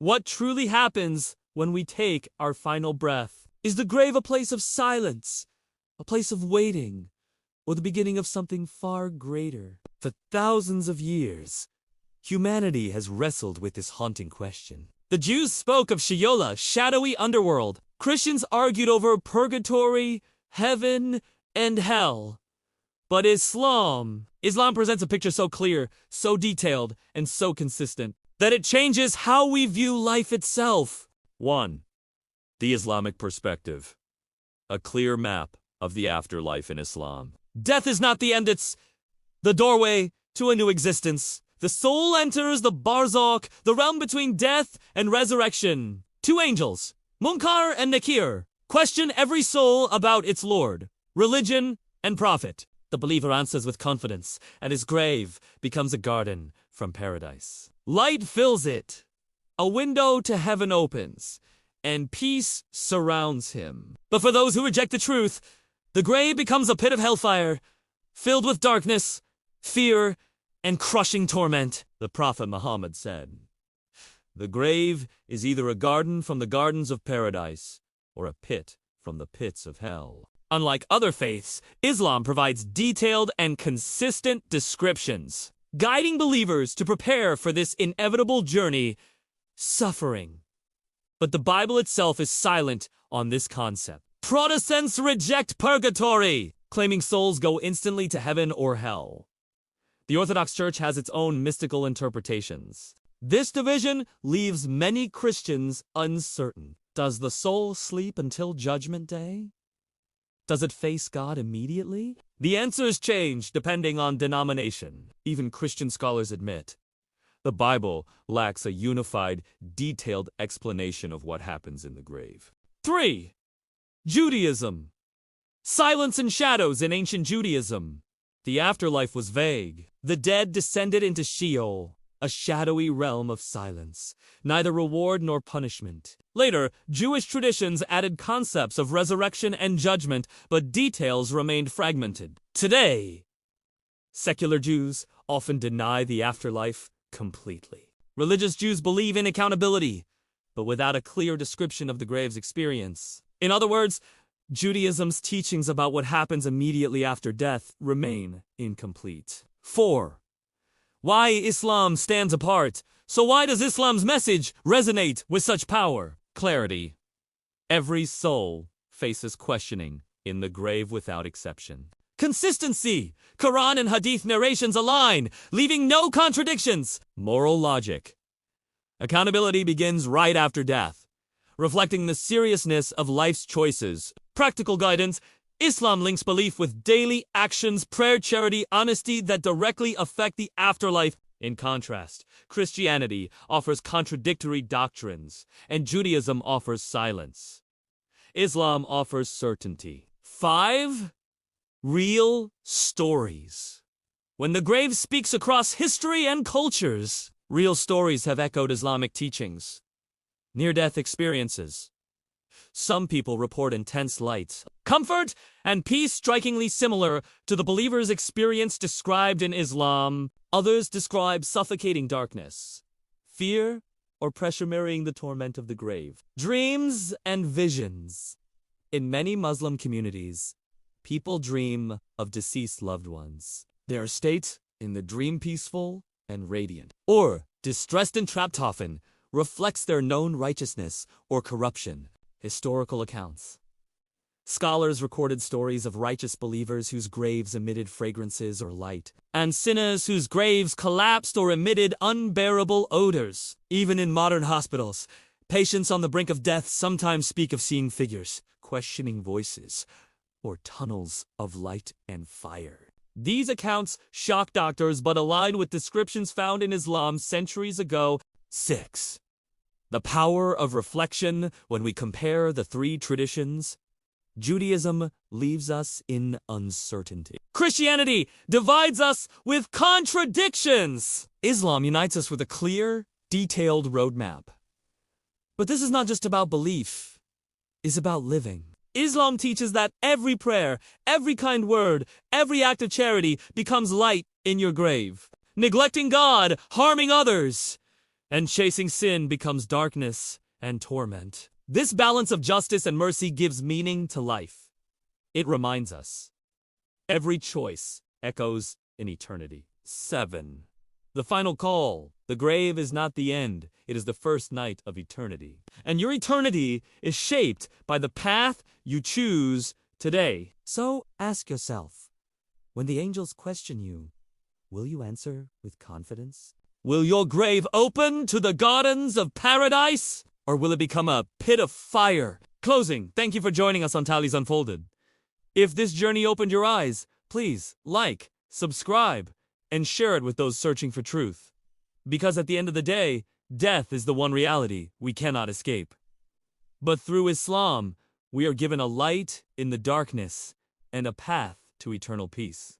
What truly happens when we take our final breath? Is the grave a place of silence, a place of waiting, or the beginning of something far greater? For thousands of years, humanity has wrestled with this haunting question. The Jews spoke of Sheol, shadowy underworld. Christians argued over purgatory, heaven, and hell. But Islam presents a picture so clear, so detailed, and so consistent that it changes how we view life itself. 1. The Islamic perspective. A clear map of the afterlife in Islam. Death is not the end, it's the doorway to a new existence. The soul enters the Barzakh, the realm between death and resurrection. 2 angels, Munkar and Nakir, question every soul about its Lord, religion, and prophet. The believer answers with confidence, and his grave becomes a garden from paradise. Light fills it. A window to heaven opens, and peace surrounds him. But for those who reject the truth, the grave becomes a pit of hellfire, filled with darkness, fear, and crushing torment. The Prophet Muhammad said, "The grave is either a garden from the gardens of paradise, or a pit from the pits of hell." Unlike other faiths, Islam provides detailed and consistent descriptions, guiding believers to prepare for this inevitable journey, suffering. But the Bible itself is silent on this concept. Protestants reject purgatory, claiming souls go instantly to heaven or hell. The Orthodox Church has its own mystical interpretations. This division leaves many Christians uncertain. Does the soul sleep until Judgment Day? Does it face God immediately? The answers change depending on denomination. Even Christian scholars admit the Bible lacks a unified, detailed explanation of what happens in the grave. 3. Judaism. Silence and shadows in ancient Judaism. The afterlife was vague. The dead descended into Sheol, a shadowy realm of silence, neither reward nor punishment. Later, Jewish traditions added concepts of resurrection and judgment, but details remained fragmented. Today, secular Jews often deny the afterlife completely. Religious Jews believe in accountability, but without a clear description of the grave's experience. In other words, Judaism's teachings about what happens immediately after death remain incomplete. 4. Why Islam stands apart. So why does Islam's message resonate with such power? Clarity. Every soul faces questioning in the grave without exception. Consistency. Quran and Hadith narrations align, leaving no contradictions. Moral logic. Accountability begins right after death, reflecting the seriousness of life's choices. Practical guidance. Islam links belief with daily actions, prayer, charity, honesty that directly affect the afterlife. In contrast, Christianity offers contradictory doctrines, and Judaism offers silence. Islam offers certainty. 5. Real stories. When the grave speaks across history and cultures, real stories have echoed Islamic teachings. Near-death experiences. Some people report intense light, comfort, and peace strikingly similar to the believer's experience described in Islam. Others describe suffocating darkness, fear, or pressure mirroring the torment of the grave. Dreams and visions. In many Muslim communities, people dream of deceased loved ones. Their state in the dream peaceful and radiant, or distressed and trapped often, reflects their known righteousness or corruption. Historical accounts. Scholars recorded stories of righteous believers whose graves emitted fragrances or light, and sinners whose graves collapsed or emitted unbearable odors. Even in modern hospitals, patients on the brink of death sometimes speak of seeing figures, questioning voices, or tunnels of light and fire. These accounts shock doctors but align with descriptions found in Islam centuries ago. 6. The power of reflection. When we compare the 3 traditions, Judaism leaves us in uncertainty. Christianity divides us with contradictions. Islam unites us with a clear, detailed roadmap. But this is not just about belief, it's about living. Islam teaches that every prayer, every kind word, every act of charity becomes light in your grave. Neglecting God, harming others, and chasing sin becomes darkness and torment. This balance of justice and mercy gives meaning to life. It reminds us, every choice echoes in eternity. 7. The final call. The grave is not the end. It is the first night of eternity. And your eternity is shaped by the path you choose today. So ask yourself, when the angels question you, will you answer with confidence? Will your grave open to the gardens of paradise? Or will it become a pit of fire? Closing, thank you for joining us on Tallies Unfolded. If this journey opened your eyes, please like, subscribe, and share it with those searching for truth. Because at the end of the day, death is the one reality we cannot escape. But through Islam, we are given a light in the darkness and a path to eternal peace.